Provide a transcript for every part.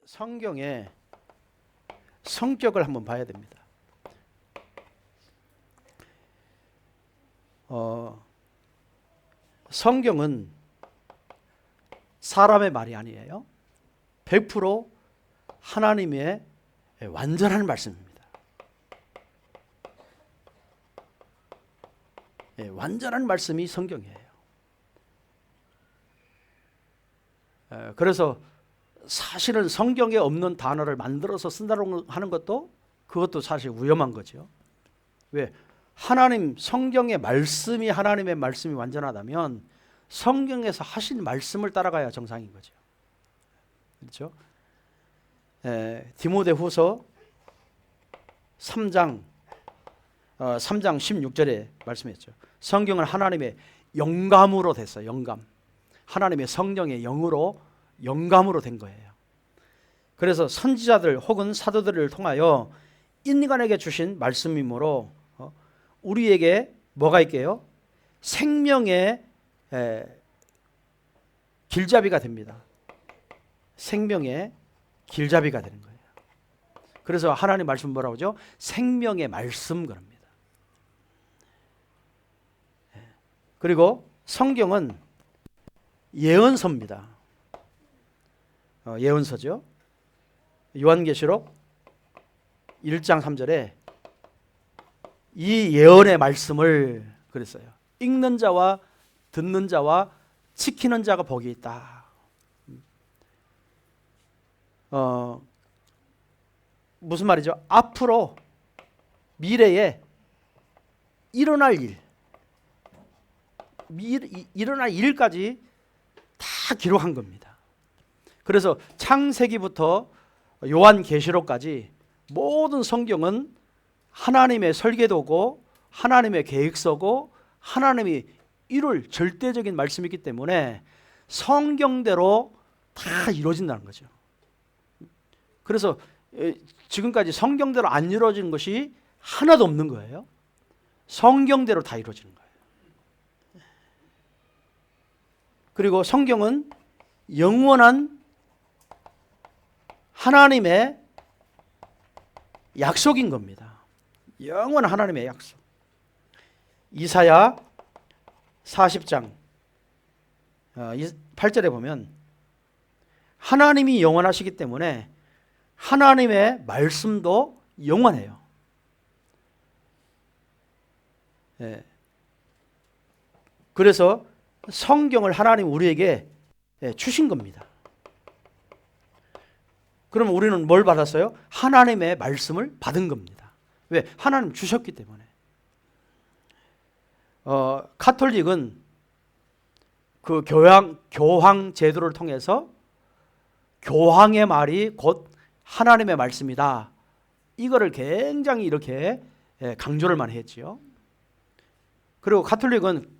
성경의 성격을 한번 봐야 됩니다. 성경은 사람의 말이 아니에요. 100% 하나님의 완전한 말씀입니다. 완전한 말씀이 성경이에요. 그래서 사실은 성경에 없는 단어를 만들어서 쓴다고 하는 것도 그것도 사실 위험한 거죠. 왜? 하나님 성경의 말씀이 하나님의 말씀이 완전하다면 성경에서 하신 말씀을 따라가야 정상인 거죠. 그렇죠? 디모데후서 3장 16절에 말씀했죠. 성경은 하나님의 영감으로 됐어요. 영감. 하나님의 성령의 영으로 영감으로 된 거예요. 그래서 선지자들 혹은 사도들을 통하여 인간에게 주신 말씀이므로 우리에게 뭐가 있게요? 생명의 길잡이가 됩니다. 생명의 길잡이가 되는 거예요. 그래서 하나님 말씀 뭐라고 하죠? 생명의 말씀 그럽니다. 그리고 성경은 예언서입니다. 예언서죠. 요한계시록 1장 3절에 이 예언의 말씀을 그랬어요. 읽는 자와 듣는 자와 지키는 자가 복이 있다. 무슨 말이죠? 앞으로 미래에 일어날 일어날 일까지 다 기록한 겁니다. 그래서 창세기부터 요한계시록까지 모든 성경은 하나님의 설계도고 하나님의 계획서고 하나님이 이룰 절대적인 말씀이기 때문에 성경대로 다 이루어진다는 거죠. 그래서 지금까지 성경대로 안 이루어진 것이 하나도 없는 거예요. 성경대로 다 이루어지는 거예요. 그리고 성경은 영원한 하나님의 약속인 겁니다. 영원한 하나님의 약속. 이사야 40장 8절에 보면 하나님이 영원하시기 때문에 하나님의 말씀도 영원해요. 그래서 성경을 하나님 우리에게 주신 겁니다. 그럼 우리는 뭘 받았어요? 하나님의 말씀을 받은 겁니다. 왜? 하나님 주셨기 때문에. 가톨릭은 그 교황 제도를 통해서 교황의 말이 곧 하나님의 말씀이다. 이거를 굉장히 이렇게 강조를 많이 했지요. 그리고 가톨릭은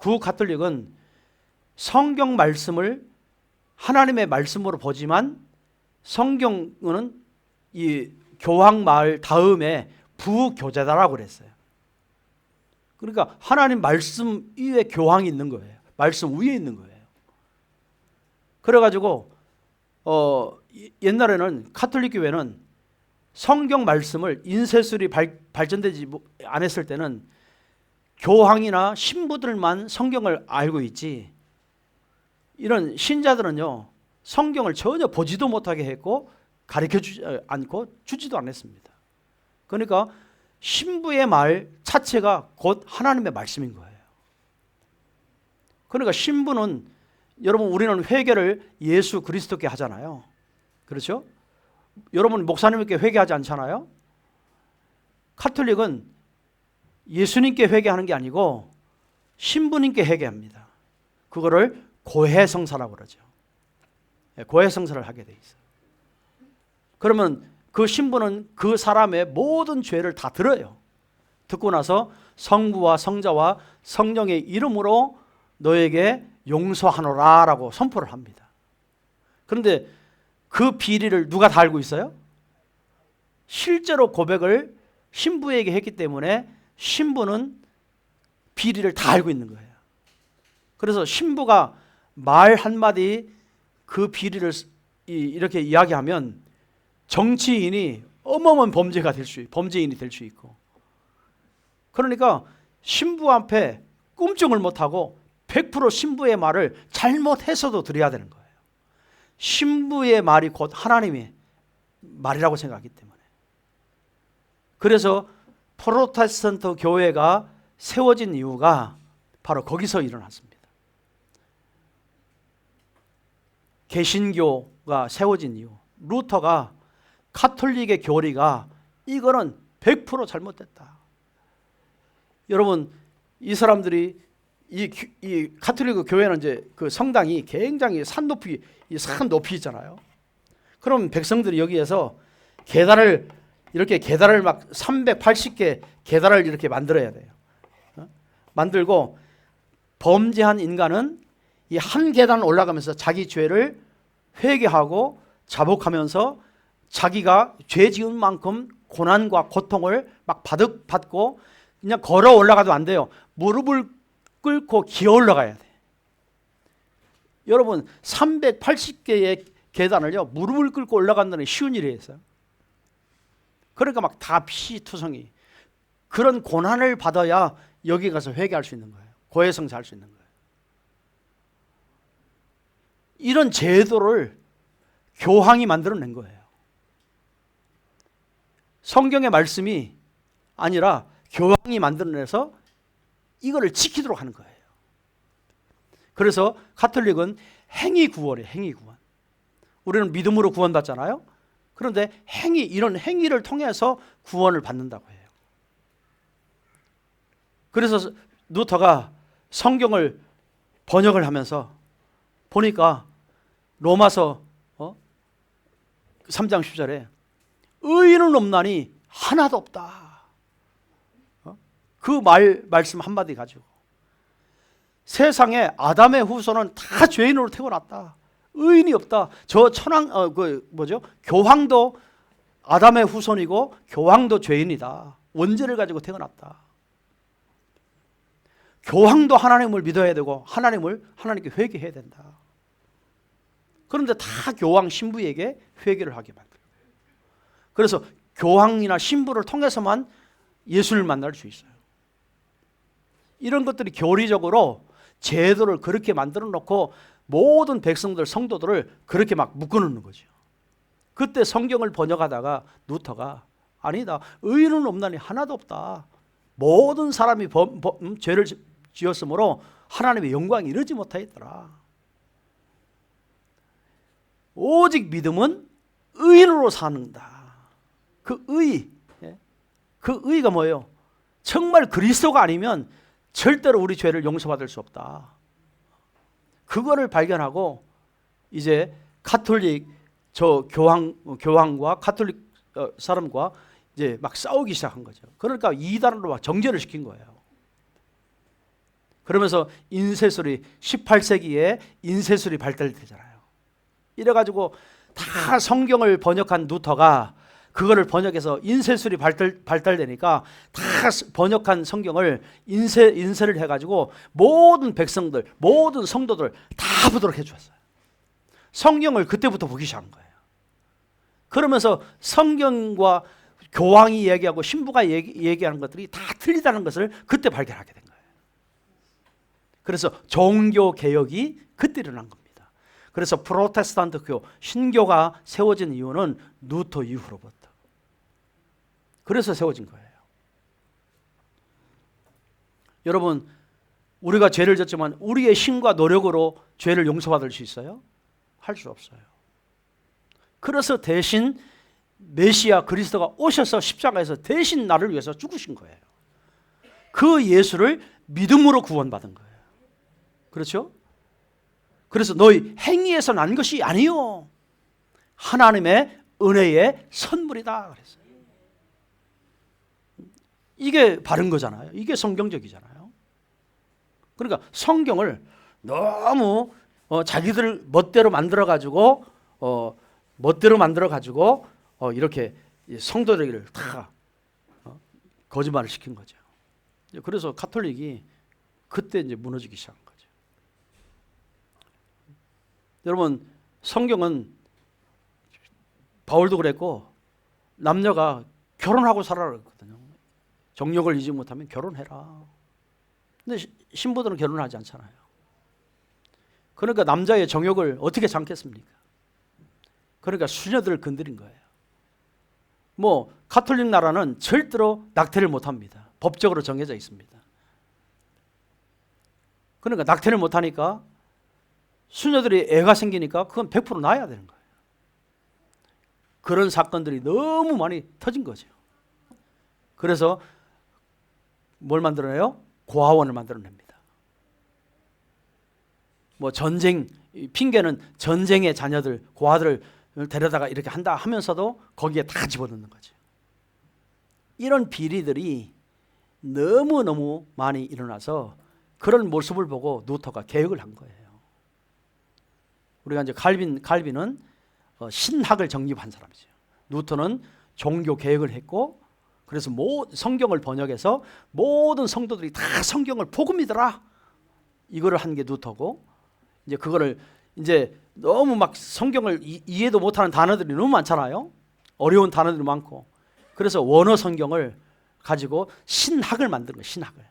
가톨릭은 성경 말씀을 하나님의 말씀으로 보지만 성경은 이 교황 말 다음에 부교제다라고 그랬어요. 그러니까 하나님 말씀 위에 교황이 있는 거예요. 말씀 위에 있는 거예요. 그래가지고 옛날에는 가톨릭 교회는 성경 말씀을 인쇄술이 발전되지 안 했을 때는 교황이나 신부들만 성경을 알고 있지 이런 신자들은요 성경을 전혀 보지도 못하게 했고 가르쳐주지 않고 주지도 않았습니다. 그러니까 신부의 말 자체가 곧 하나님의 말씀인 거예요. 그러니까 신부는 여러분 우리는 회개를 예수 그리스도께 하잖아요. 그렇죠? 여러분 목사님께 회개하지 않잖아요. 가톨릭은 예수님께 회개하는 게 아니고 신부님께 회개합니다. 그거를 고해성사라고 그러죠. 고해성사를 하게 돼 있어요. 그러면 그 신부는 그 사람의 모든 죄를 다 들어요. 듣고 나서 성부와 성자와 성령의 이름으로 너에게 용서하노라 라고 선포를 합니다. 그런데 그 비리를 누가 다 알고 있어요? 실제로 고백을 신부에게 했기 때문에 신부는 비리를 다 알고 있는 거예요. 그래서 신부가 말 한마디 그 비리를 이렇게 이야기하면 정치인이 어마어마한 범죄인이 될 수 있고, 그러니까 신부 앞에 꿈쩍을 못하고 100% 신부의 말을 잘못해서도 드려야 되는 거예요. 신부의 말이 곧 하나님의 말이라고 생각하기 때문에. 그래서 프로테스탄트 교회가 세워진 이유가 바로 거기서 일어났습니다. 개신교가 세워진 이유, 루터가 가톨릭의 교리가 이거는 100% 잘못됐다. 여러분, 이 사람들이 이 가톨릭 교회는 이제 그 성당이 굉장히 산 높이 있잖아요. 그럼 백성들이 여기에서 계단을 막 380개 계단을 이렇게 만들어야 돼요. 만들고 범죄한 인간은 이 한 계단 올라가면서 자기 죄를 회개하고 자복하면서 자기가 죄 지은 만큼 고난과 고통을 막 받고 그냥 걸어 올라가도 안 돼요. 무릎을 꿇고 기어 올라가야 돼. 여러분 380개의 계단을요 무릎을 꿇고 올라간다는 쉬운 일이었어요. 그러니까 막 다 피투성이 그런 고난을 받아야 여기 가서 회개할 수 있는 거예요. 고해성사할 수 있는 거예요. 이런 제도를 교황이 만들어낸 거예요. 성경의 말씀이 아니라 교황이 만들어내서 이거를 지키도록 하는 거예요. 그래서 가톨릭은 행위 구원이에요. 행위 구원. 우리는 믿음으로 구원받잖아요. 그런데 이런 행위를 통해서 구원을 받는다고 해요. 그래서 루터가 성경을 번역을 하면서 보니까 로마서 3장 10절에 의인은 없나니 하나도 없다. 그 말씀 한마디 가지고 세상에 아담의 후손은 다 죄인으로 태어났다. 의인이 없다. 저 교황도 아담의 후손이고 교황도 죄인이다. 원죄를 가지고 태어났다. 교황도 하나님을 믿어야 되고 하나님께 회개해야 된다. 그런데 다 교황 신부에게 회개를 하게 만들어요. 그래서 교황이나 신부를 통해서만 예수를 만날 수 있어요. 이런 것들이 교리적으로 제도를 그렇게 만들어 놓고 모든 백성들, 성도들을 그렇게 막 묶어놓는 거죠. 그때 성경을 번역하다가 루터가 아니다. 의인은 없나니 하나도 없다. 모든 사람이 죄를 지었으므로 하나님의 영광이 이르지 못하였더라. 오직 믿음은 의인으로 사는다. 그 의가 뭐예요? 정말 그리스도가 아니면 절대로 우리 죄를 용서받을 수 없다. 그거를 발견하고 이제 가톨릭 교황과 가톨릭 사람과 이제 막 싸우기 시작한 거죠. 그러니까 이단으로 막 정죄를 시킨 거예요. 그러면서 인쇄술이 18세기에 인쇄술이 발달되잖아요. 이래가지고 다 성경을 번역한 루터가 그거를 번역해서 인쇄술이 발달되니까 다 번역한 성경을 인쇄를 해가지고 모든 백성들, 모든 성도들 다 보도록 해주었어요. 성경을 그때부터 보기 시작한 거예요. 그러면서 성경과 교황이 얘기하고 신부가 얘기하는 것들이 다 틀리다는 것을 그때 발견하게 된 거예요. 그래서 종교 개혁이 그때 일어난 겁니다. 그래서 프로테스탄트교 신교가 세워진 이유는 루터 이후로부터. 그래서 세워진 거예요. 여러분, 우리가 죄를 졌지만 우리의 힘과 노력으로 죄를 용서받을 수 있어요? 할 수 없어요. 그래서 대신 메시아 그리스도가 오셔서 십자가에서 대신 나를 위해서 죽으신 거예요. 그 예수를 믿음으로 구원받은 거예요. 그렇죠? 그래서 너희 행위에서 난 것이 아니요 하나님의 은혜의 선물이다 그랬어요. 이게 바른 거잖아요. 이게 성경적이잖아요. 그러니까 성경을 너무 자기들 멋대로 만들어 가지고 이렇게 성도들에게 다 거짓말을 시킨 거죠. 그래서 가톨릭이 그때 이제 무너지기 시작한 거죠. 여러분, 성경은 바울도 그랬고 남녀가 결혼하고 살아라 그랬거든요. 정욕을 잊지 못하면 결혼해라. 근데 신부들은 결혼하지 않잖아요. 그러니까 남자의 정욕을 어떻게 참겠습니까? 그러니까 수녀들을 건드린 거예요. 뭐 가톨릭 나라는 절대로 낙태를 못합니다. 법적으로 정해져 있습니다. 그러니까 낙태를 못하니까 수녀들이 애가 생기니까 그건 100% 낳아야 되는 거예요. 그런 사건들이 너무 많이 터진 거죠. 그래서 뭘 만들어내요? 고아원을 만들어냅니다. 뭐 전쟁, 핑계는 전쟁의 자녀들, 고아들을 데려다가 이렇게 한다 하면서도 거기에 다 집어넣는 거죠. 이런 비리들이 너무너무 많이 일어나서 그런 모습을 보고 루터가 개혁을 한 거예요. 우리가 이제 칼빈은 신학을 정립한 사람이죠. 루터는 종교 개혁을 했고, 그래서 성경을 번역해서 모든 성도들이 다 성경을 복음 믿어라, 이거를 한 게 루터고, 이제 그거를 이제 너무 막 성경을 이해도 못하는 단어들이 너무 많잖아요. 어려운 단어들이 많고, 그래서 원어 성경을 가지고 신학을 만든 거예요. 신학을.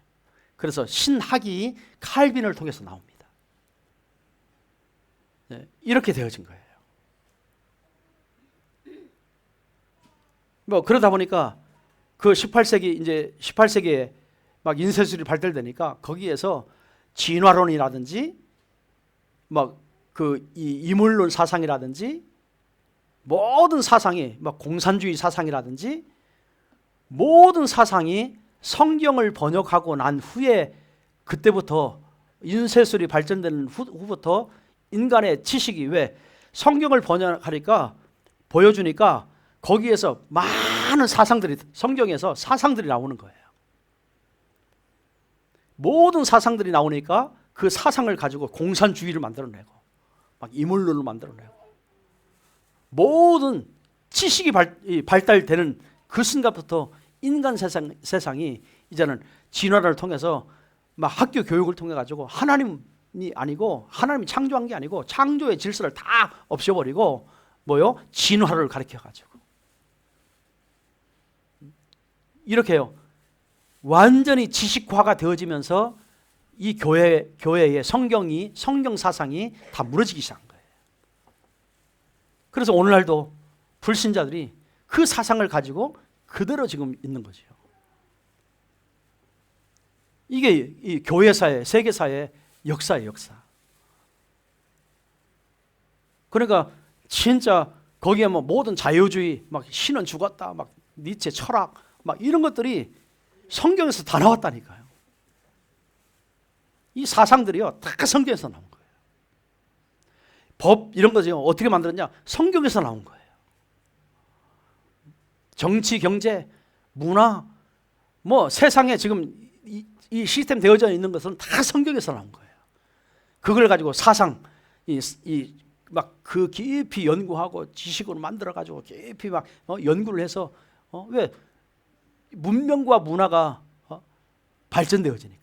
그래서 신학이 칼빈을 통해서 나옵니다. 네, 이렇게 되어진 거예요. 뭐 그러다 보니까 그 18세기에 막 인쇄술이 발달되니까 거기에서 진화론이라든지 막 그 이물론 사상이라든지 모든 사상이 막 공산주의 사상이라든지 모든 사상이 성경을 번역하고 난 후에, 그때부터 인쇄술이 발전되는 후부터 인간의 지식이, 왜 성경을 번역하니까 보여주니까 거기에서 많은 사상들이, 성경에서 사상들이 나오는 거예요. 모든 사상들이 나오니까 그 사상을 가지고 공산주의를 만들어내고 막 이물론을 만들어내고 모든 지식이 발달되는 그 순간부터 인간 세상이 이제는 진화를 통해서 막 학교 교육을 통해 가지고 하나님이 아니고, 하나님이 창조한 게 아니고 창조의 질서를 다 없애버리고 뭐요? 진화를 가르쳐 가지고 이렇게요. 완전히 지식화가 되어지면서 이 교회의 성경 사상이 다 무너지기 시작한 거예요. 그래서 오늘날도 불신자들이 그 사상을 가지고 그대로 지금 있는 거죠. 이게 이 교회사의, 세계사의 역사예요, 역사. 그러니까 진짜 거기에 뭐 모든 자유주의, 막 신은 죽었다, 막 니체 철학, 막 이런 것들이 성경에서 다 나왔다니까요. 이 사상들이요, 다 성경에서 나온 거예요. 법 이런 거죠. 어떻게 만들었냐? 성경에서 나온 거예요. 정치, 경제, 문화, 뭐 세상에 지금 이 시스템 되어져 있는 것은 다 성경에서 나온 거예요. 그걸 가지고 사상, 막 그 깊이 연구하고 지식으로 만들어 가지고 깊이 막 연구를 해서 왜 문명과 문화가 발전되어지니까.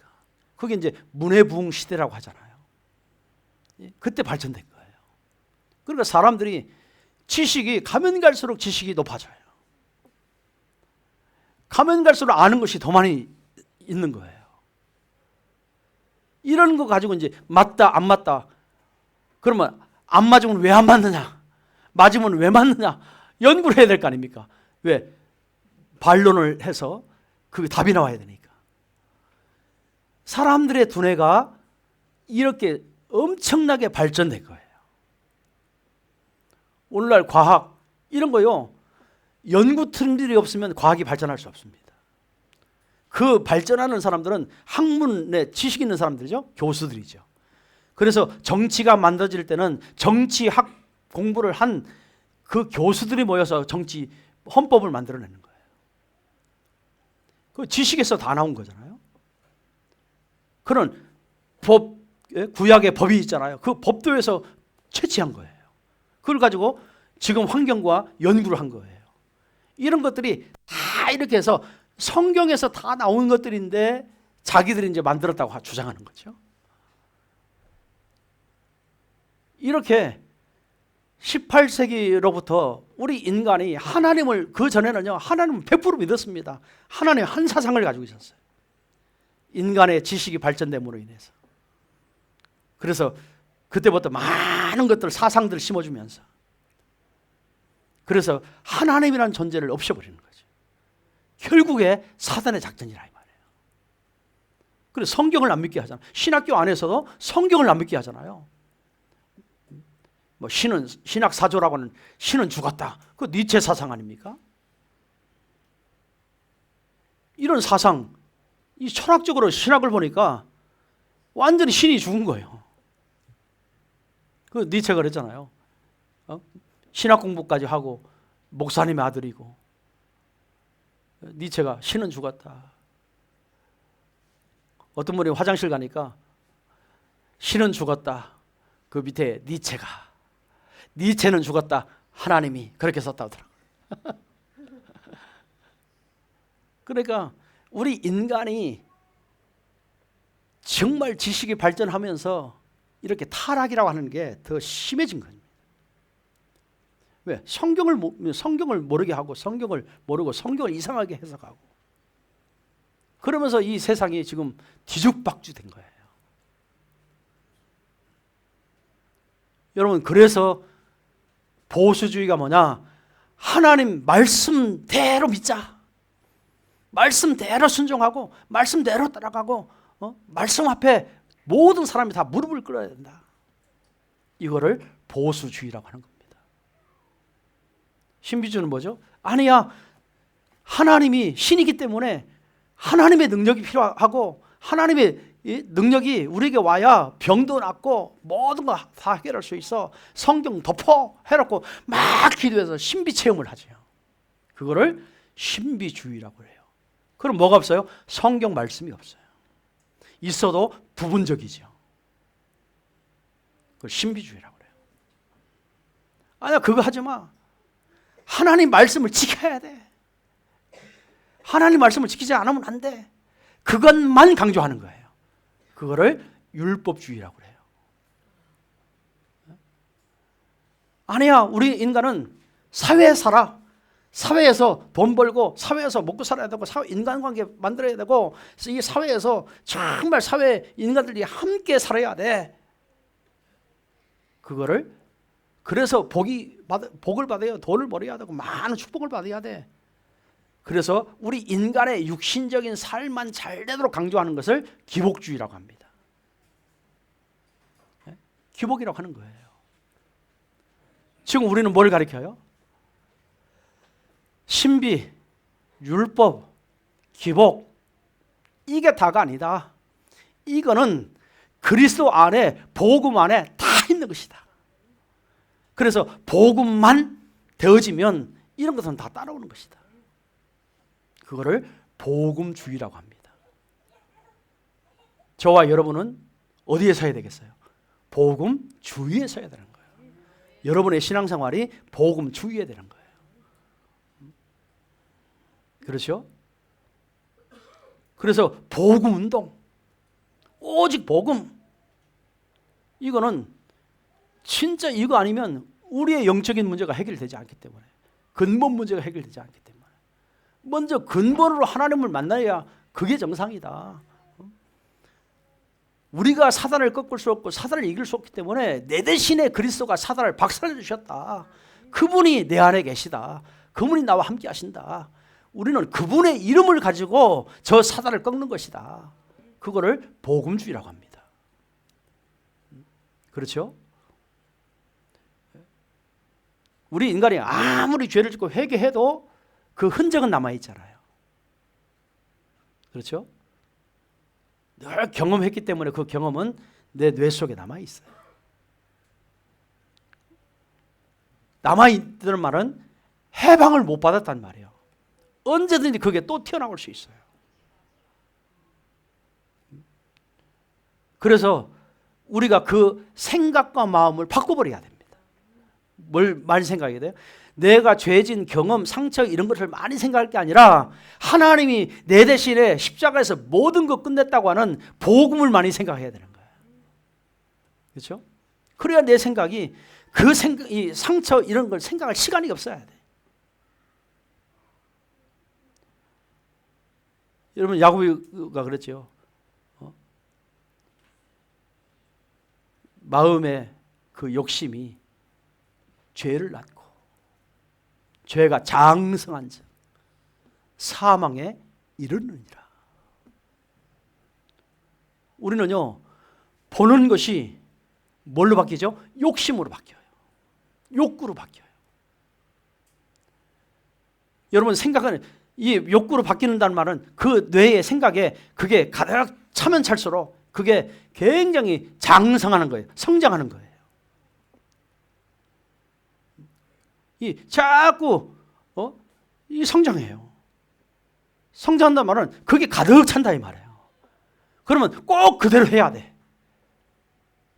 그게 이제 문해부흥 시대라고 하잖아요. 그때 발전된 거예요. 그러니까 사람들이 지식이 가면 갈수록 지식이 높아져요. 가면 갈수록 아는 것이 더 많이 있는 거예요. 이런 거 가지고 이제 맞다 안 맞다, 그러면 안 맞으면 왜 안 맞느냐, 맞으면 왜 맞느냐 연구를 해야 될 거 아닙니까? 왜? 반론을 해서 그 답이 나와야 되니까. 사람들의 두뇌가 이렇게 엄청나게 발전된 거예요. 오늘날 과학 이런 거요, 연구 틀들이 없으면 과학이 발전할 수 없습니다. 그 발전하는 사람들은 학문에 지식 있는 사람들이죠. 교수들이죠. 그래서 정치가 만들어질 때는 정치학 공부를 한 그 교수들이 모여서 정치 헌법을 만들어내는 거예요. 그 지식에서 다 나온 거잖아요. 그런 법, 구약의 법이 있잖아요. 그 법도에서 채취한 거예요. 그걸 가지고 지금 환경과 연구를 한 거예요. 이런 것들이 다 이렇게 해서 성경에서 다 나온 것들인데 자기들이 이제 만들었다고 주장하는 거죠. 이렇게 18세기로부터 우리 인간이 하나님을, 그 전에는요, 하나님을 100% 믿었습니다. 하나님 한 사상을 가지고 있었어요. 인간의 지식이 발전됨으로 인해서. 그래서 그때부터 많은 것들, 사상들을 심어주면서, 그래서 하나님이라는 존재를 없애버리는 거죠. 결국에 사단의 작전이라 이 말이에요. 그래서 성경을 안 믿게 하잖아요. 신학교 안에서도 성경을 안 믿게 하잖아요. 뭐 신은, 신학 사조라고는 신은 죽었다. 그 니체 사상 아닙니까? 이런 사상, 이 철학적으로 신학을 보니까 완전히 신이 죽은 거예요. 그 니체가 그랬잖아요. 신학 공부까지 하고 목사님의 아들이고, 니체가 신은 죽었다. 어떤 분이 화장실 가니까 신은 죽었다. 그 밑에 니체는 죽었다. 하나님이 그렇게 썼다고 하더라고요. 그러니까 우리 인간이 정말 지식이 발전하면서 이렇게 타락이라고 하는 게 더 심해진 겁니다. 왜? 성경을 모르게 하고, 성경을 모르고 성경을 이상하게 해석하고, 그러면서 이 세상이 지금 뒤죽박죽된 거예요. 여러분, 그래서 보수주의가 뭐냐? 하나님 말씀대로 믿자. 말씀대로 순종하고 말씀대로 따라가고, 말씀 앞에 모든 사람이 다 무릎을 꿇어야 된다. 이거를 보수주의라고 하는 겁니다. 신비주의는 뭐죠? 아니야, 하나님이 신이기 때문에 하나님의 능력이 필요하고, 하나님의 능력이 우리에게 와야 병도 낫고 모든 거 다 해결할 수 있어. 성경 덮어 해놓고 막 기도해서 신비 체험을 하죠. 그거를 신비주의라고 해요. 그럼 뭐가 없어요? 성경 말씀이 없어요. 있어도 부분적이죠. 그걸 신비주의라고 해요. 아니야, 그거 하지 마. 하나님 말씀을 지켜야 돼. 하나님 말씀을 지키지 않으면 안 돼. 그것만 강조하는 거예요. 그거를 율법주의라고 해요. 아니야, 우리 인간은 사회에 살아. 사회에서 돈 벌고, 사회에서 먹고 살아야 되고, 인간관계 만들어야 되고, 이 사회에서 정말 사회 인간들이 함께 살아야 돼. 그거를, 그래서 복을 받아야, 돈을 벌어야 되고, 많은 축복을 받아야 돼. 그래서 우리 인간의 육신적인 삶만 잘 되도록 강조하는 것을 기복주의라고 합니다. 기복이라고 하는 거예요. 지금 우리는 뭘 가리켜요? 신비, 율법, 기복, 이게 다가 아니다. 이거는 그리스도 안에, 복음 안에 다 있는 것이다. 그래서 복음만 되어지면 이런 것은 다 따라오는 것이다. 그거를 복음주의라고 합니다. 저와 여러분은 어디에 서야 되겠어요? 복음주의에 서야 되는 거예요. 여러분의 신앙생활이 복음주의에 되는 거예요. 그렇죠? 그래서 복음운동, 오직 복음, 이거는 진짜 이거 아니면 우리의 영적인 문제가 해결되지 않기 때문에, 근본 문제가 해결되지 않기 때문에 먼저 근본으로 하나님을 만나야 그게 정상이다. 우리가 사단을 꺾을 수 없고 사단을 이길 수 없기 때문에 내 대신에 그리스도가 사단을 박살내 주셨다. 그분이 내 안에 계시다. 그분이 나와 함께 하신다. 우리는 그분의 이름을 가지고 저 사단을 꺾는 것이다. 그거를 복음주의라고 합니다. 그렇죠? 우리 인간이 아무리 죄를 짓고 회개해도 그 흔적은 남아있잖아요. 그렇죠? 늘 경험했기 때문에 그 경험은 내 뇌 속에 남아있어요. 남아있다는 말은 해방을 못 받았단 말이에요. 언제든지 그게 또 튀어나올 수 있어요. 그래서 우리가 그 생각과 마음을 바꿔버려야 됩니다. 뭘 많이 생각해야 돼요? 내가 죄진 경험, 상처 이런 것을 많이 생각할 게 아니라 하나님이 내 대신에 십자가에서 모든 것 끝냈다고 하는 복음을 많이 생각해야 되는 거예요. 그렇죠? 그래야 내 생각이 그 생각, 이 상처 이런 걸 생각할 시간이 없어야 돼. 여러분 야고보가 그랬죠. 마음의 그 욕심이 죄를 낳고 죄가 장성한즉 사망에 이르느니라. 우리는요 보는 것이 뭘로 바뀌죠? 욕심으로 바뀌어요. 욕구로 바뀌어요. 여러분 생각은 이 욕구로 바뀌는다는 말은 그 뇌의 생각에 그게 가득 차면 찰수록 그게 굉장히 장성하는 거예요. 성장하는 거예요. 이 자꾸 이 성장해요. 성장한다는 말은 그게 가득 찬다 이 말이에요. 그러면 꼭 그대로 해야 돼.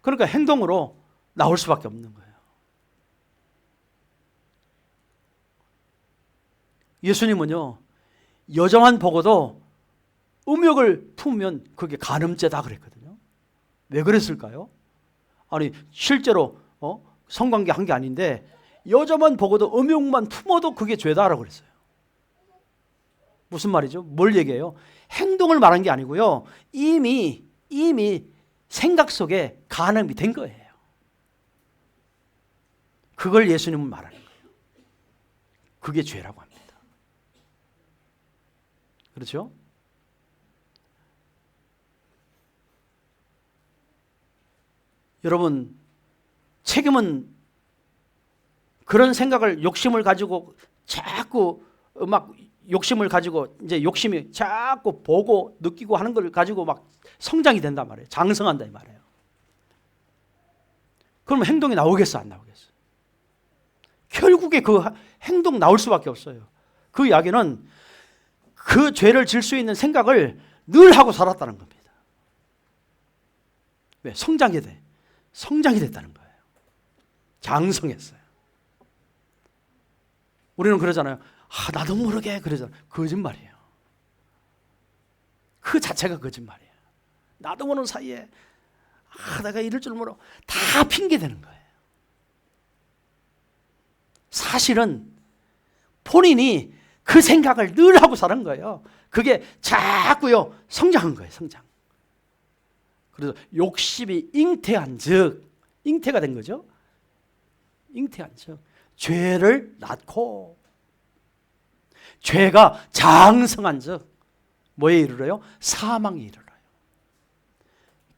그러니까 행동으로 나올 수밖에 없는 거예요. 예수님은요 여자만 보고도 음욕을 품으면 그게 간음죄다 그랬거든요. 왜 그랬을까요? 아니 실제로 성관계 한 게 아닌데 여자만 보고도 음욕만 품어도 그게 죄다라고 그랬어요. 무슨 말이죠? 뭘 얘기해요? 행동을 말한 게 아니고요. 이미 생각 속에 간음이 된 거예요. 그걸 예수님은 말하는 거예요. 그게 죄라고 합니다. 그렇죠? 여러분 책임은 그런 생각을 욕심을 가지고 자꾸 막 욕심을 가지고 이제 욕심이 자꾸 보고 느끼고 하는 걸 가지고 막 성장이 된단 말이에요. 장성한다 이 말이에요. 그러면 행동이 나오겠어 안 나오겠어? 결국에 그 행동 나올 수밖에 없어요. 그 이야기는 그 죄를 질 수 있는 생각을 늘 하고 살았다는 겁니다. 왜? 성장이 됐다는 거예요. 장성했어요. 우리는 그러잖아요. 나도 모르게 그러잖아요. 거짓말이에요. 그 자체가 거짓말이에요. 나도 모르는 사이에 내가 이럴 줄 모르고 다 핑계대는 거예요. 사실은 본인이 그 생각을 늘 하고 사는 거예요. 그게 자꾸요 성장한 거예요. 성장. 그래서 욕심이 잉태가 된 거죠. 잉태한 즉 죄를 낳고 죄가 장성한 즉 뭐에 이르러요? 사망에 이르러요.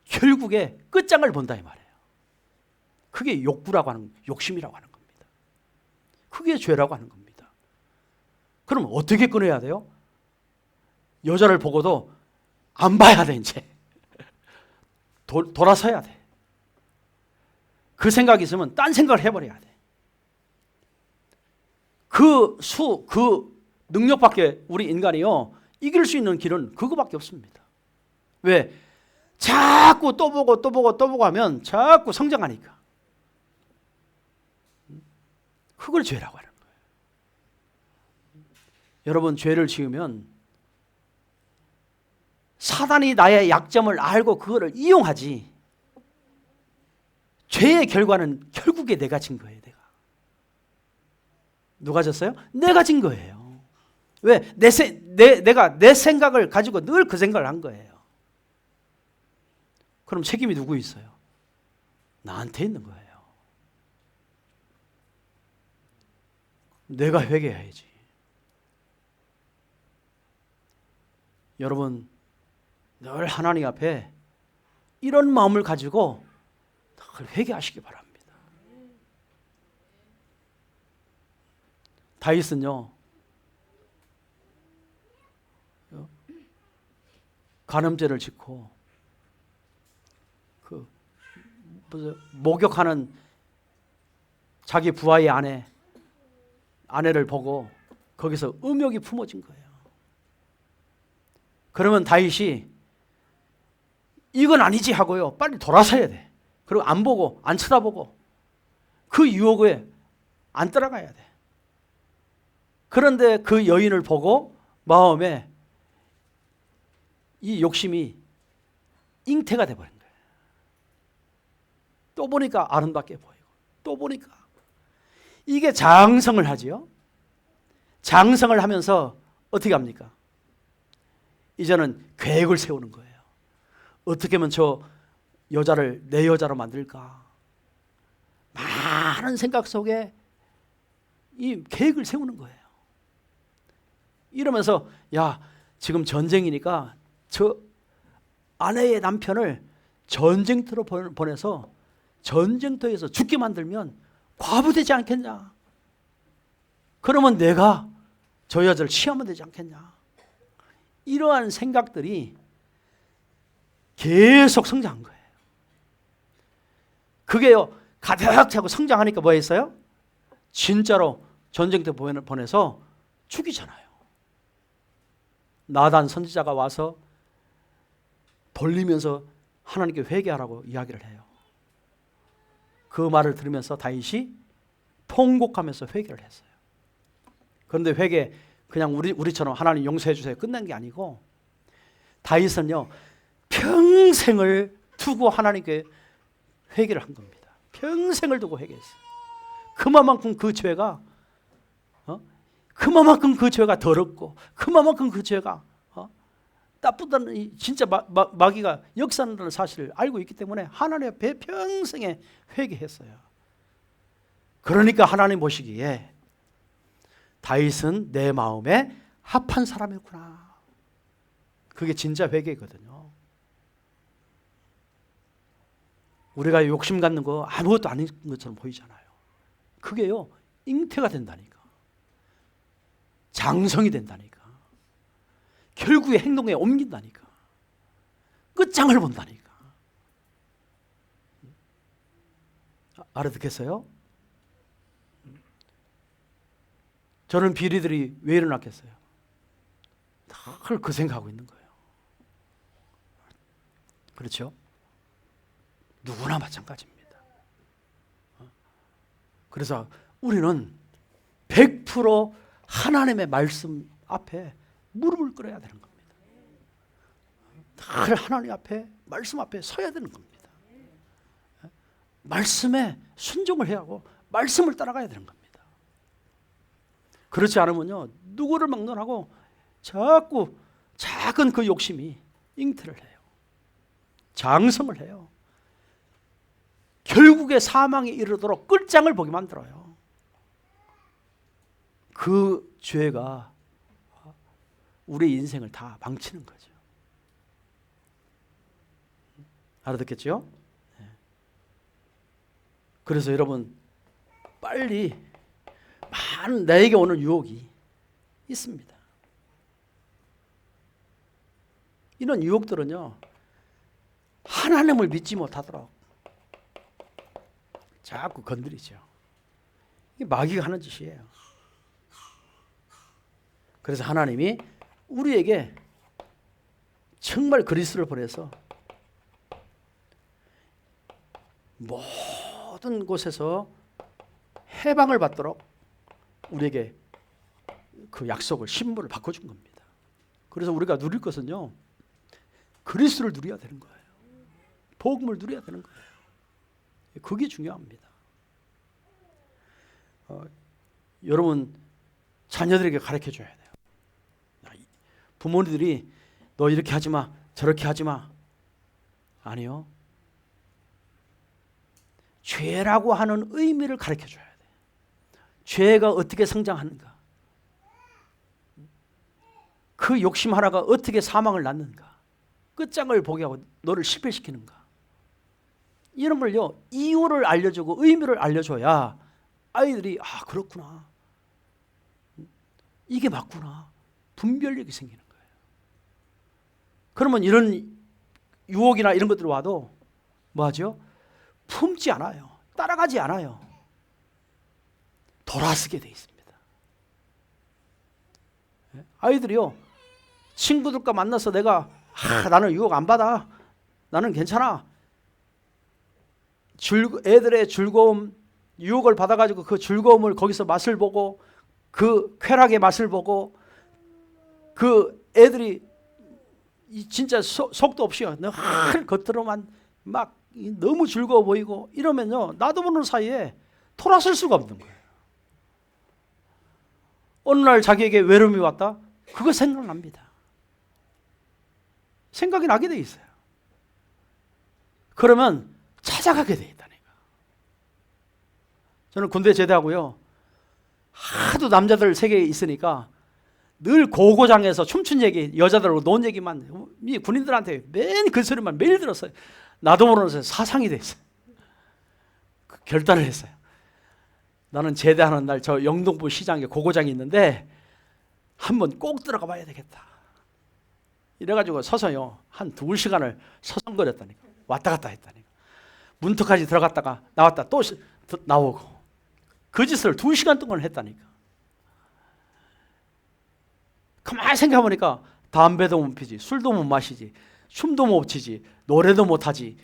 결국에 끝장을 본다 이 말이에요. 그게 욕심이라고 하는 겁니다. 그게 죄라고 하는 겁니다. 그럼 어떻게 끊어야 돼요? 여자를 보고도 안 봐야 돼 이제. 돌아서야 돼. 그 생각이 있으면 딴 생각을 해버려야 돼. 그 능력밖에 우리 인간이요 이길 수 있는 길은 그거밖에 없습니다. 왜? 자꾸 또 보고 하면 자꾸 성장하니까. 그걸 죄라고 하는 거예요. 여러분 죄를 지으면 사단이 나의 약점을 알고 그거를 이용하지. 죄의 결과는 결국에 내가 진 거예요. 누가 졌어요? 내가 진 거예요. 왜? 내가 내 생각을 가지고 늘 그 생각을 한 거예요. 그럼 책임이 누구 있어요? 나한테 있는 거예요. 내가 회개해야지. 여러분 늘 하나님 앞에 이런 마음을 가지고 늘 회개하시기 바랍니다. 다윗은요 간음죄를 짓고 그 목욕하는 자기 부하의 아내를 보고 거기서 음욕이 품어진 거예요. 그러면 다윗이 이건 아니지 하고요 빨리 돌아서야 돼. 그리고 안 보고 안 쳐다보고 그 유혹에 안 따라가야 돼. 그런데 그 여인을 보고 마음에 이 욕심이 잉태가 돼버린 거예요. 또 보니까 아름답게 보이고 또 보니까. 이게 장성을 하지요. 장성을 하면서 어떻게 합니까? 이제는 계획을 세우는 거예요. 어떻게 하면 저 여자를 내 여자로 만들까? 많은 생각 속에 이 계획을 세우는 거예요. 이러면서 야, 지금 전쟁이니까 저 아내의 남편을 전쟁터로 보내서 전쟁터에서 죽게 만들면 과부되지 않겠냐? 그러면 내가 저 여자를 취하면 되지 않겠냐? 이러한 생각들이 계속 성장한 거예요. 그게요, 가득 차고 성장하니까 뭐 했어요? 진짜로 전쟁터 보내서 죽이잖아요. 나단 선지자가 와서 돌리면서 하나님께 회개하라고 이야기를 해요. 그 말을 들으면서 다윗이 통곡하면서 회개를 했어요. 그런데 회개 그냥 우리처럼 하나님 용서해 주세요 끝난 게 아니고, 다윗은요 평생을 두고 하나님께 회개를 한 겁니다. 평생을 두고 회개했어요. 그만큼 그 죄가 그만큼 그 죄가 더럽고 그만큼 그 죄가 나쁘다는 진짜 마귀가 역사한다는 사실을 알고 있기 때문에 하나님 앞에 평생에 회개했어요. 그러니까 하나님 보시기에 다윗은 내 마음에 합한 사람이구나. 그게 진짜 회개거든요. 우리가 욕심 갖는 거 아무것도 아닌 것처럼 보이잖아요. 그게요 잉태가 된다니까. 장성이 된다니까. 결국에 행동에 옮긴다니까. 끝장을 본다니까. 알아듣겠어요? 저는 비리들이 왜 일어났겠어요? 늘 그 생각하고 있는 거예요. 그렇죠? 누구나 마찬가지입니다. 그래서 우리는 100% 하나님의 말씀 앞에 무릎을 꿇어야 되는 겁니다. 늘 하나님 앞에 말씀 앞에 서야 되는 겁니다. 말씀에 순종을 해야 하고 말씀을 따라가야 되는 겁니다. 그렇지 않으면요 누구를 막론하고 자꾸 작은 그 욕심이 잉태를 해요. 장성을 해요. 결국에 사망에 이르도록 끝장을 보게 만들어요. 그 죄가 우리 인생을 다 망치는 거죠. 알아듣겠죠? 그래서 여러분 빨리 많은 나에게 오는 유혹이 있습니다. 이런 유혹들은요 하나님을 믿지 못하도록 자꾸 건드리죠. 이게 마귀가 하는 짓이에요. 그래서 하나님이 우리에게 정말 그리스도를 보내서 모든 곳에서 해방을 받도록 우리에게 그 약속을 신분을 바꿔준 겁니다. 그래서 우리가 누릴 것은요 그리스도를 누려야 되는 거예요. 복음을 누려야 되는 거예요. 그게 중요합니다. 여러분 자녀들에게 가르쳐줘야 돼요. 부모님들이 너 이렇게 하지 마 저렇게 하지 마. 아니요. 죄라고 하는 의미를 가르쳐줘야 돼요. 죄가 어떻게 성장하는가, 그 욕심 하나가 어떻게 사망을 낳는가, 끝장을 보게 하고 너를 실패시키는가, 이런 걸요 이유를 알려주고 의미를 알려줘야 아이들이 아 그렇구나, 이게 맞구나, 분별력이 생기는 거예요. 그러면 이런 유혹이나 이런 것들 와도 뭐하죠? 품지 않아요. 따라가지 않아요. 돌아서게 돼 있습니다. 아이들이요 친구들과 만나서 내가 나는 유혹 안 받아, 나는 괜찮아, 애들의 즐거움, 유혹을 받아가지고 그 즐거움을 거기서 맛을 보고 그 쾌락의 맛을 보고 그 애들이 진짜 속도 없이요 늘 겉으로만 막 너무 즐거워 보이고 이러면요 나도 모르는 사이에 돌아설 수가 없는 거예요. 어느 날 자기에게 외로움이 왔다? 그거 생각납니다. 생각이 나게 돼 있어요. 그러면 찾아가게 돼 있다니까. 저는 군대 제대하고요, 하도 남자들 세계에 있으니까 늘 고고장에서 춤춘 얘기, 여자들하고 논 얘기만, 이 군인들한테 맨 그 소리만 매일 들었어요. 나도 모르는 사상이 됐어요. 결단을 했어요. 나는 제대하는 날 저 영등포 시장에 고고장이 있는데 한번 꼭 들어가 봐야 되겠다. 이래가지고 서서요 한 2시간을 서성거렸다니까. 왔다 갔다 했다니까. 문턱까지 들어갔다가 나왔다 또 나오고, 그 짓을 2시간 동안 했다니까. 가만히 생각해보니까 담배도 못 피지, 술도 못 마시지, 춤도 못 추지, 노래도 못 하지.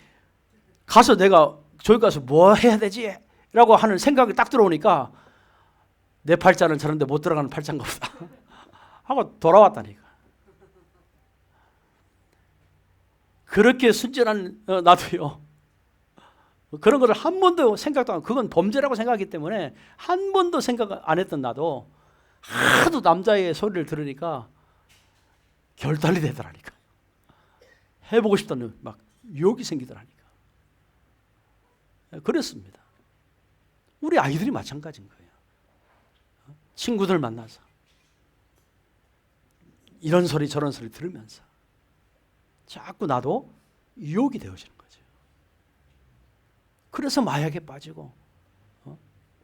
가서 내가 저기 가서 뭐 해야 되지? 라고 하는 생각이 딱 들어오니까 내 팔자는 저런 데 못 들어가는 팔자인가 보다 하고 돌아왔다니까. 그렇게 순진한 나도요, 그런 거를 한 번도 생각도 안 하고, 그건 범죄라고 생각하기 때문에 한 번도 생각 안 했던 나도 하도 남자의 소리를 들으니까 결단이 되더라니까. 해보고 싶다는 막 유혹이 생기더라니까. 그랬습니다. 우리 아이들이 마찬가지인 거예요. 친구들 만나서 이런 소리 저런 소리 들으면서 자꾸 나도 유혹이 되어지는 거죠. 그래서 마약에 빠지고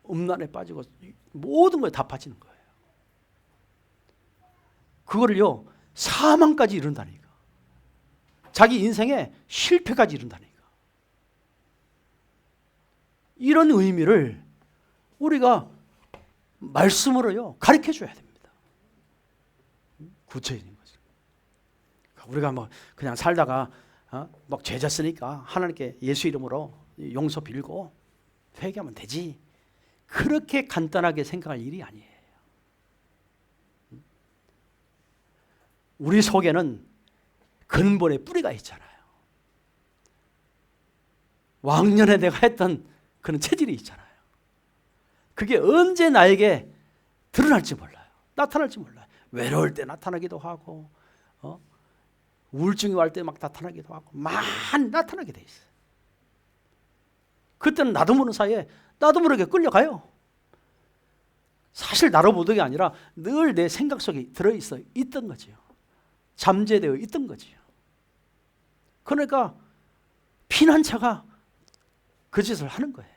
음란에 빠지고 모든 거에 다 빠지는 거예요. 그거를요 사망까지 이룬다니까. 자기 인생에 실패까지 이룬다니까. 이런 의미를 우리가 말씀으로요 가르쳐 줘야 됩니다. 구체적인 거죠. 우리가 뭐 그냥 살다가 막 죄 졌으니까 하나님께 예수 이름으로 용서 빌고 회개하면 되지, 그렇게 간단하게 생각할 일이 아니에요. 우리 속에는 근본의 뿌리가 있잖아요. 왕년에 내가 했던 그런 체질이 있잖아요. 그게 언제 나에게 드러날지 몰라요. 나타날지 몰라요. 외로울 때 나타나기도 하고, 우울증이 올 때 막 나타나기도 하고, 많이 나타나게 돼 있어요. 그때는 나도 모르는 사이에 나도 모르게 끌려가요. 사실 나로 보던 게 아니라 늘 내 생각 속에 들어있어 있던 거지요. 잠재되어 있던 거지요. 그러니까 피난처가 그 짓을 하는 거예요.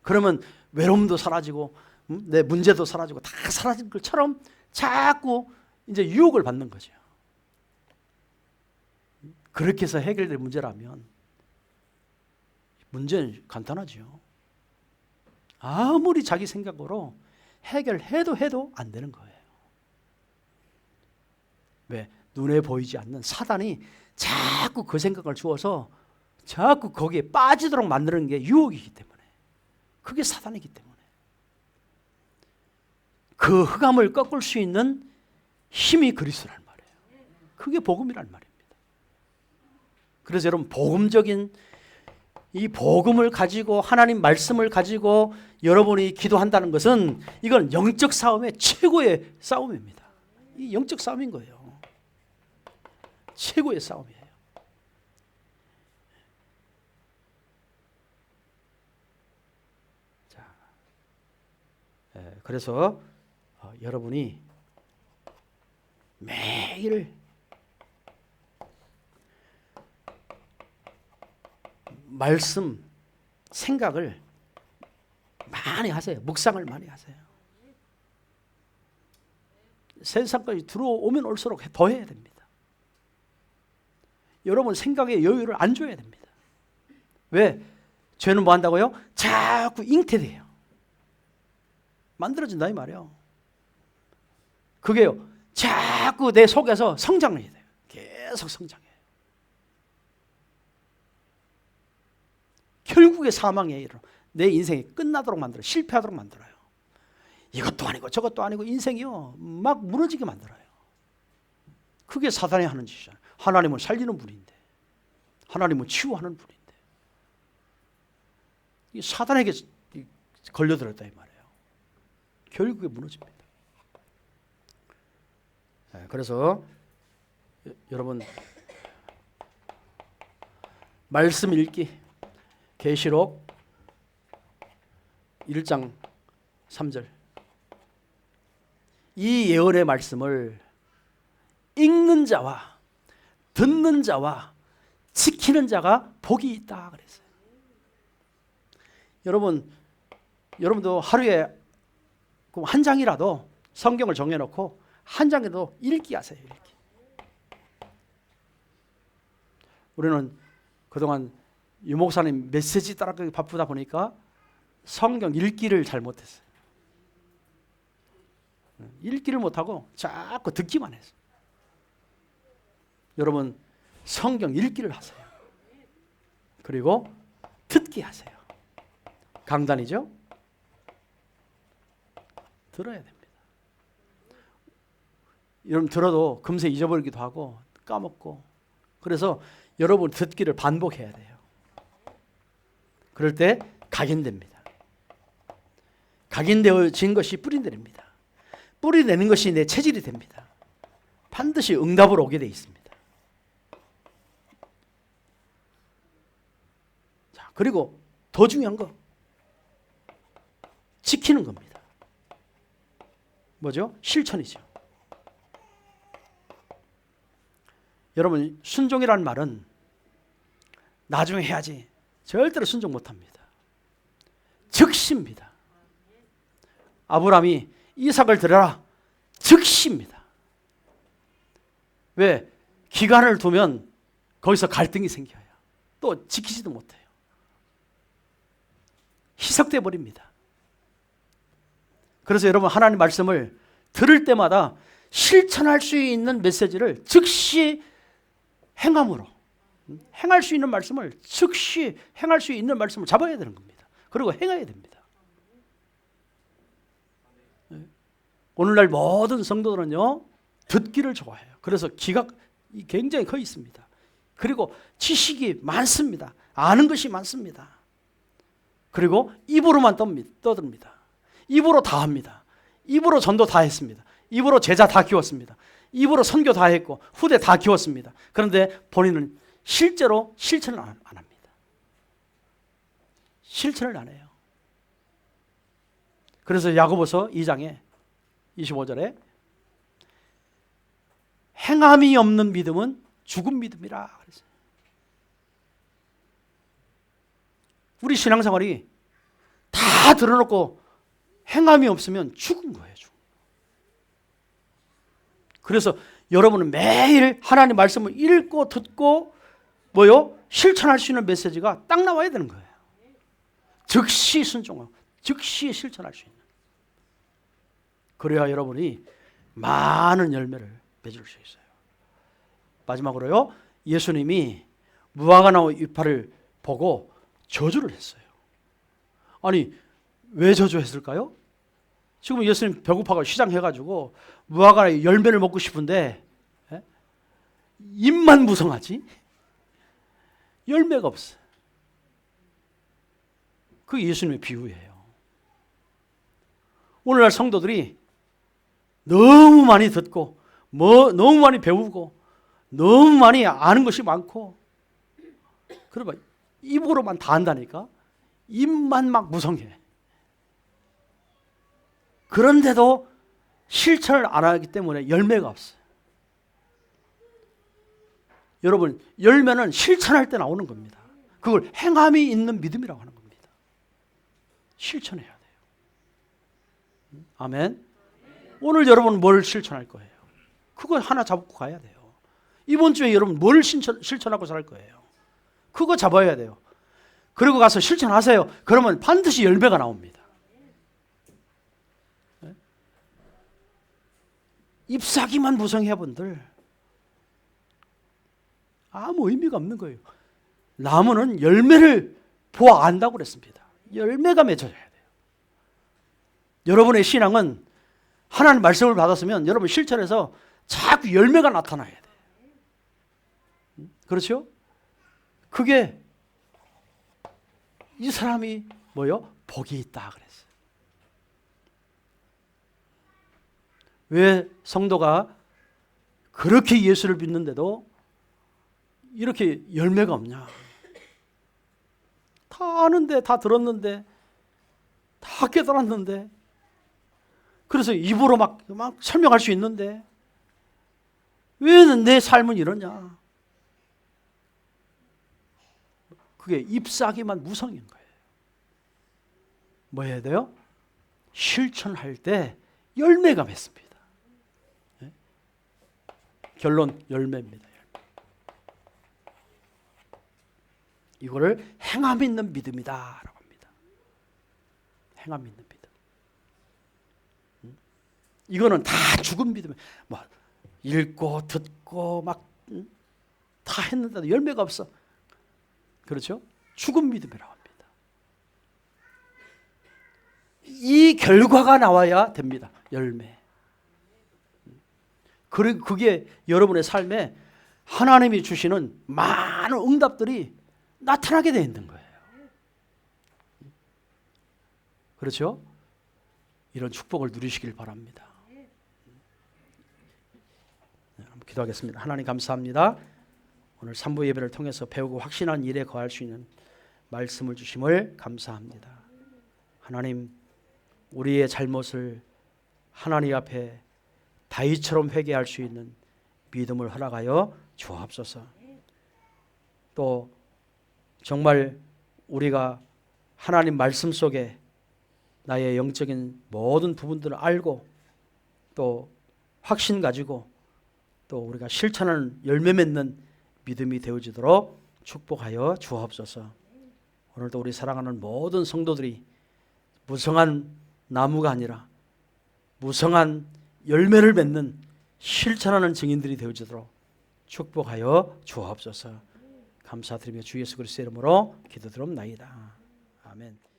그러면 외로움도 사라지고 내 문제도 사라지고 다 사라진 것처럼 자꾸 이제 유혹을 받는 거죠. 그렇게 해서 해결될 문제라면 문제는 간단하죠. 아무리 자기 생각으로 해결해도 안 되는 거예요. 왜? 눈에 보이지 않는 사단이 자꾸 그 생각을 주어서 자꾸 거기에 빠지도록 만드는 게 유혹이기 때문에, 그게 사단이기 때문에, 그 흑암을 꺾을 수 있는 힘이 그리스도란 말이에요. 그게 복음이란 말입니다. 그래서 여러분, 복음적인 이 복음을 가지고, 하나님 말씀을 가지고 여러분이 기도한다는 것은 이건 영적 싸움의 최고의 싸움입니다. 이 영적 싸움인 거예요. 최고의 싸움이에요. 자, 그래서 여러분이 매일 말씀, 생각을 많이 하세요. 묵상을 많이 하세요. 세상까지 들어오면 올수록 더 해야 됩니다. 여러분 생각에 여유를 안 줘야 됩니다. 왜? 죄는 뭐 한다고요? 자꾸 잉태돼요. 만들어진다 이 말이에요. 그게요 자꾸 내 속에서 성장을 해야 돼요. 계속 성장해요. 결국에 사망에 이르러 내 인생이 끝나도록 만들어요. 실패하도록 만들어요. 이것도 아니고 저것도 아니고 인생이요 막 무너지게 만들어요. 그게 사단이 하는 짓이잖아요. 하나님은 살리는 분인데, 하나님은 치유하는 분인데, 이 사단에게 걸려들었다 이 말이에요. 결국에 무너집니다. 그래서 여러분 말씀 읽기, 계시록 1장 3절, 이 예언의 말씀을 읽는 자와 듣는 자와 지키는 자가 복이 있다 그랬어요. 여러분도 하루에 한 장이라도 성경을 정해놓고 한 장이라도 읽기 하세요. 읽기. 우리는 그동안 유 목사님 메시지 따라가기 바쁘다 보니까 성경 읽기를 잘 못했어요. 읽기를 못하고 자꾸 듣기만 했어요. 여러분 성경 읽기를 하세요. 그리고 듣기 하세요. 강단이죠? 들어야 됩니다. 여러분 들어도 금세 잊어버리기도 하고 까먹고, 그래서 여러분 듣기를 반복해야 돼요. 그럴 때 각인됩니다. 각인되어진 것이 뿌리내립니다. 뿌리내는 것이 내 체질이 됩니다. 반드시 응답으로 오게 돼 있습니다. 자, 그리고 더 중요한 거 지키는 겁니다. 뭐죠? 실천이죠. 여러분 순종이라는 말은 나중에 해야지 절대로 순종 못합니다. 즉시입니다. 아브라함이 이삭을 드려라, 즉시입니다. 왜? 기간을 두면 거기서 갈등이 생겨요. 또 지키지도 못해요. 희석돼 버립니다. 그래서 여러분 하나님 말씀을 들을 때마다 실천할 수 있는 메시지를 즉시 행함으로, 행할 수 있는 말씀을 즉시 행할 수 있는 말씀을 잡아야 되는 겁니다. 그리고 행해야 됩니다. 오늘날 모든 성도들은요 듣기를 좋아해요. 그래서 귀가 굉장히 커 있습니다. 그리고 지식이 많습니다. 아는 것이 많습니다. 그리고 입으로만 떠듭니다. 입으로 다 합니다. 입으로 전도 다 했습니다. 입으로 제자 다 키웠습니다. 입으로 선교 다 했고 후대 다 키웠습니다. 그런데 본인은 실제로 실천을 안 합니다. 실천을 안 해요. 그래서 야고보서 2장에 25절에 행함이 없는 믿음은 죽은 믿음이라 그랬어요. 우리 신앙생활이 다 들어놓고 행함이 없으면 죽은 거예요. 죽은. 그래서 여러분은 매일 하나님 말씀을 읽고 듣고 실천할 수 있는 메시지가 딱 나와야 되는 거예요. 즉시 순종하고 즉시 실천할 수 있는. 그래야 여러분이 많은 열매를 맺을 수 있어요. 마지막으로요, 예수님이 무화과나무 이파를 보고 저주를 했어요. 아니 왜 저주했을까요? 지금 예수님 배고파가 시장해가지고 무화과 열매를 먹고 싶은데 입만 무성하지 열매가 없어. 그게 예수님의 비유예요. 오늘날 성도들이 너무 많이 듣고 너무 많이 배우고 너무 많이 아는 것이 많고, 그러면 입으로만 다 한다니까 입만 막 무성해. 그런데도 실천을 안 하기 때문에 열매가 없어요. 여러분 열매는 실천할 때 나오는 겁니다. 그걸 행함이 있는 믿음이라고 하는 겁니다. 실천해야 돼요. 아멘. 오늘 여러분 뭘 실천할 거예요? 그거 하나 잡고 가야 돼요. 이번 주에 여러분 뭘 실천하고 살 거예요? 그거 잡아야 돼요. 그리고 가서 실천하세요. 그러면 반드시 열매가 나옵니다. 잎사귀만 무성해 분들 아무 의미가 없는 거예요. 나무는 열매를 보아 안다고 그랬습니다. 열매가 맺어져야 돼요. 여러분의 신앙은 하나님 말씀을 받았으면 여러분 실천해서 자꾸 열매가 나타나야 돼요. 그렇죠? 그게 이 사람이 복이 있다 그랬어요. 왜 성도가 그렇게 예수를 믿는데도 이렇게 열매가 없냐? 다 아는데, 다 들었는데, 다 깨달았는데, 그래서 입으로 막 설명할 수 있는데 왜 내 삶은 이러냐? 그게 잎사귀만 무성인 거예요. 뭐 해야 돼요? 실천할 때 열매가 맺습니다. 네? 결론 열매입니다. 이거를 행함 있는 믿음이다라고 합니다. 행함 있는 믿음. 이거는 다 죽은 믿음. 뭐 읽고 듣고 막 다 했는데도 열매가 없어. 그렇죠? 죽은 믿음이라고 합니다. 이 결과가 나와야 됩니다. 열매. 그리고 그게 여러분의 삶에 하나님이 주시는 많은 응답들이 나타나게 되어 있는 거예요. 그렇죠? 이런 축복을 누리시길 바랍니다. 기도하겠습니다. 하나님 감사합니다. 오늘 3부 예배를 통해서 배우고 확신한 일에 거할 수 있는 말씀을 주심을 감사합니다. 하나님, 우리의 잘못을 하나님 앞에 다윗처럼 회개할 수 있는 믿음을 허락하여 주옵소서. 또 정말 우리가 하나님 말씀 속에 나의 영적인 모든 부분들을 알고 또 확신 가지고 또 우리가 실천하는 열매 맺는 믿음이 되어지도록 축복하여 주옵소서. 오늘도 우리 사랑하는 모든 성도들이 무성한 나무가 아니라 무성한 열매를 맺는 실천하는 증인들이 되어지도록 축복하여 주옵소서. 감사드리며 주 예수 그리스도의 이름으로 기도드립나이다. 아멘.